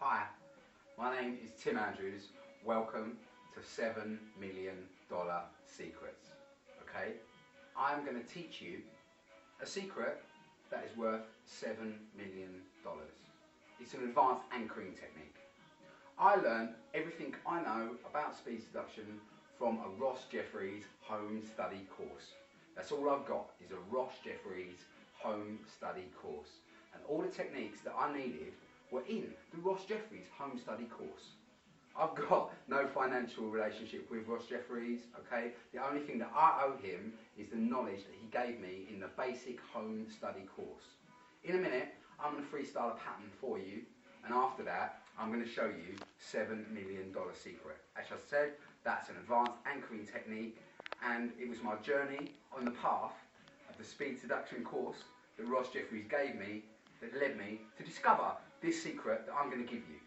Hi, my name is Tim Andrews. Welcome to $7 Million Secrets. Okay, I'm going to teach you a secret that is worth $7 million. It's an advanced anchoring technique. I learned everything I know about speed seduction from a Ross Jeffries home study course. That's all I've got is a Ross Jeffries home study course. And all the techniques that I needed were in the Ross Jeffries home study course. I've got no financial relationship with Ross Jeffries, okay? The only thing that I owe him is the knowledge that he gave me in the basic home study course. In a minute, I'm going to freestyle a pattern for you, and after that, I'm going to show you $7 million secret. As I said, that's an advanced anchoring technique, and it was my journey on the path of the speed seduction course that Ross Jeffries gave me that led me to discover this secret that I'm going to give you.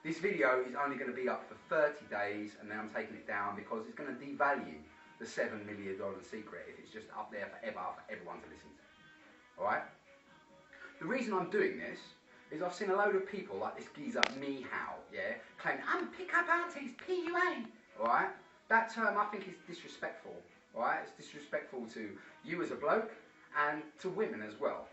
This video is only going to be up for 30 days and then I'm taking it down because it's going to devalue the $7 million secret if it's just up there forever for everyone to listen to. Alright? The reason I'm doing this is I've seen a load of people like this geezer Meow, yeah, claiming I'm a pick-up artist, PUA. Alright? That term I think is disrespectful. Alright? It's disrespectful to you as a bloke and to women as well.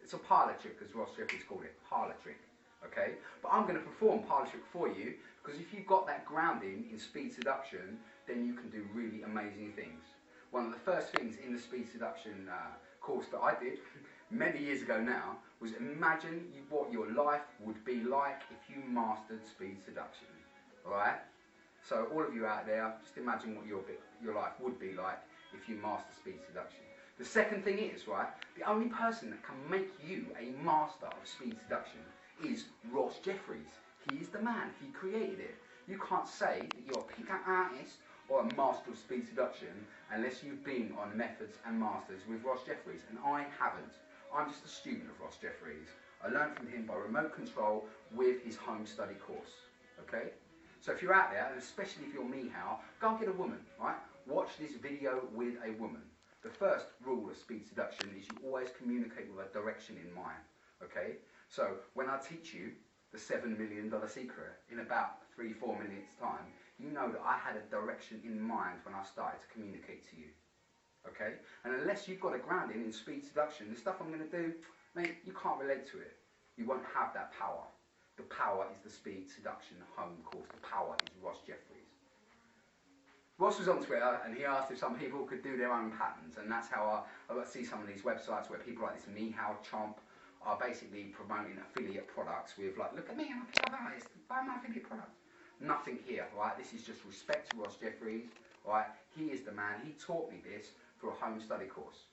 It's a parlour trick, as Ross Jeffries called it, parlour trick, okay? But I'm going to perform parlour trick for you because if you've got that grounding in speed seduction, then you can do really amazing things. One of the first things in the speed seduction course that I did many years ago now was imagine what your life would be like if you mastered speed seduction, alright? So all of you out there, just imagine what your life would be like if you master speed seduction. The second thing is, right, the only person that can make you a master of speed seduction is Ross Jeffries. He is the man, he created it. You can't say that you're a pick-up artist or a master of speed seduction unless you've been on methods and masters with Ross Jeffries, and I haven't. I'm just a student of Ross Jeffries. I learned from him by remote control with his home study course, okay? So if you're out there, and especially if you're Meow, go and get a woman, right? Watch this video with a woman. The first rule of speed seduction is you always communicate with a direction in mind, okay? So when I teach you the $7 million secret in about 3-4 minutes time, you know that I had a direction in mind when I started to communicate to you, okay? And unless you've got a grounding in speed seduction, the stuff I'm going to do, mate, you can't relate to it. You won't have that power. The power is the speed seduction home course. The power is Ross Jeffries. Ross was on Twitter and he asked if some people could do their own patterns, and that's how I got to see some of these websites where people like this Meow Chomp are basically promoting affiliate products with like, look at me, I'm a pick-up artist, buy my affiliate product. Nothing here, right? This is just respect to Ross Jeffries, right? He is the man, he taught me this for a home study course.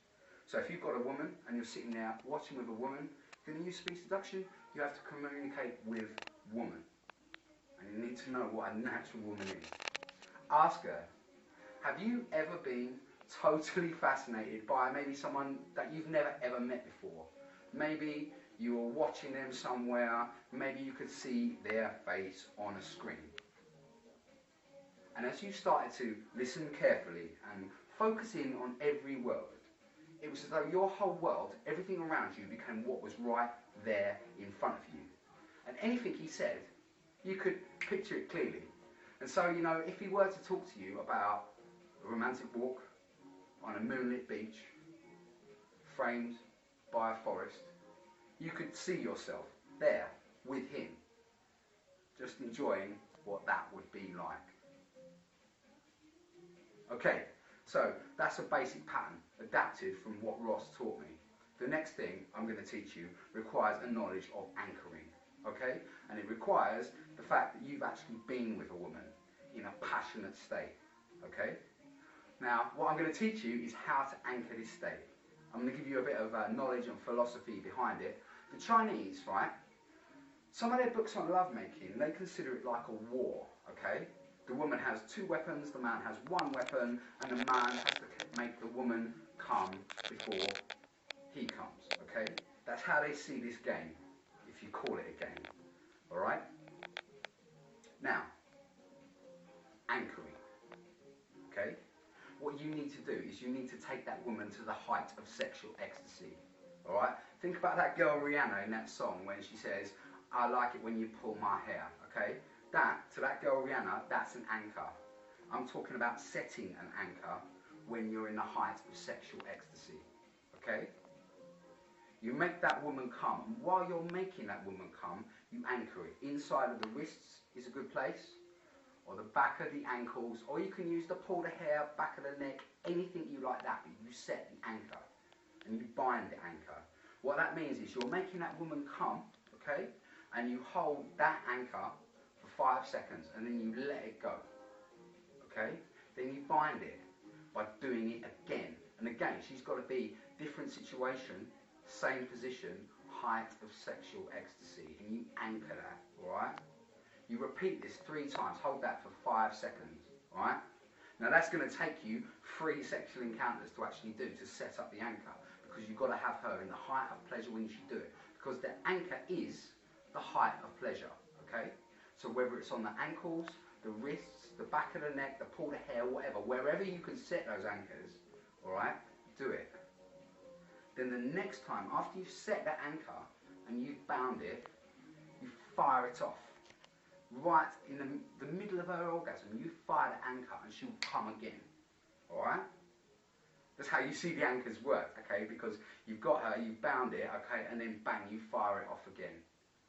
So if you've got a woman and you're sitting there watching with a woman, going to use speed seduction, you have to communicate with woman. And you need to know what a natural woman is. Ask her, have you ever been totally fascinated by maybe someone that you've never ever met before? Maybe you were watching them somewhere, maybe you could see their face on a screen. And as you started to listen carefully and focus in on every word, it was as though your whole world, everything around you became what was right there in front of you. And anything he said, you could picture it clearly. And so, you know, if he were to talk to you about a romantic walk on a moonlit beach, framed by a forest, you could see yourself there with him, just enjoying what that would be like. Okay, so that's a basic pattern, adapted from what Ross taught me. The next thing I'm going to teach you requires a knowledge of anchoring, okay? And it requires the fact that you've actually been with a woman in a passionate state, okay? Now, what I'm going to teach you is how to anchor this state. I'm going to give you a bit of knowledge and philosophy behind it. The Chinese, right, some of their books on lovemaking, they consider it like a war, okay? The woman has 2 weapons, the man has 1 weapon, and the man has to make the woman come before he comes, okay? That's how they see this game, if you call it a game, alright? Now, anchoring, okay? What you need to do is you need to take that woman to the height of sexual ecstasy, alright? Think about that girl Rihanna in that song when she says, I like it when you pull my hair, okay? To that girl Rihanna, that's an anchor. I'm talking about setting an anchor when you're in the height of sexual ecstasy, okay? You make that woman come, and while you're making that woman come, you anchor it. Inside of the wrists is a good place, or the back of the ankles, or you can use the pull the hair, back of the neck, anything you like that, but you set the anchor, and you bind the anchor. What that means is you're making that woman come, okay, and you hold that anchor for 5 seconds, and then you let it go, okay? Then you bind it by doing it again, and again, she's got to be different situation, same position, height of sexual ecstasy, and you anchor that, alright? You repeat this 3 times, hold that for 5 seconds, alright? Now that's going to take you 3 sexual encounters to actually do, to set up the anchor, because you've got to have her in the height of pleasure when you should do it, because the anchor is the height of pleasure, okay? So whether it's on the ankles, the wrists, the back of the neck, the pull the hair, whatever, wherever you can set those anchors, alright, do it. Then the next time, after you've set that anchor and you've bound it, you fire it off. Right in the middle of her orgasm, you fire the anchor and she'll come again. Alright? That's how you see the anchors work, okay? Because you've got her, you've bound it, okay, and then bang, you fire it off again.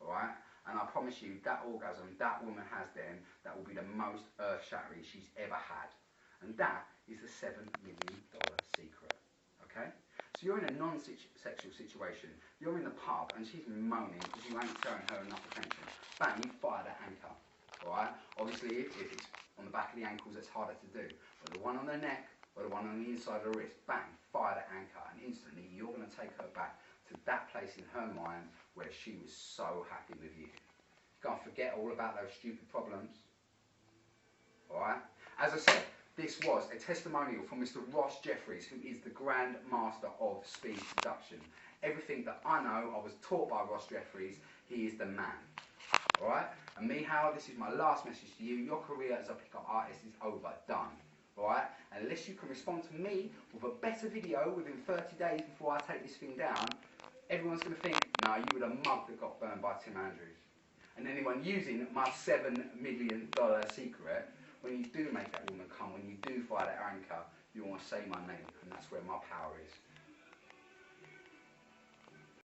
Alright? And I promise you, that orgasm that woman has then, that will be the most earth-shattering she's ever had. And that is the $7 million secret. Okay? So you're in a non-sexual situation, you're in the pub and she's moaning because you ain't showing her enough attention. Bang, you fire that anchor. Alright? Obviously, if it's on the back of the ankles, it's harder to do. But the one on the neck, or the one on the inside of the wrist, bang, fire that anchor, and instantly you're going to take her back to that place in her mind where she was so happy with you. You can't forget all about those stupid problems. Alright? As I said, this was a testimonial from Mr. Ross Jeffries, who is the Grand Master of Speed Seduction. Everything that I know, I was taught by Ross Jeffries. He is the man. Alright? And me, Howard, this is my last message to you. Your career as a pickup artist is overdone. Alright? Unless you can respond to me with a better video within 30 days before I take this thing down, everyone's going to think, no, you were the mug that got burned by Tim Andrews. And anyone using my $7 million secret, when you do make that woman come, when you do fire that anchor, you want to say my name, and that's where my power is.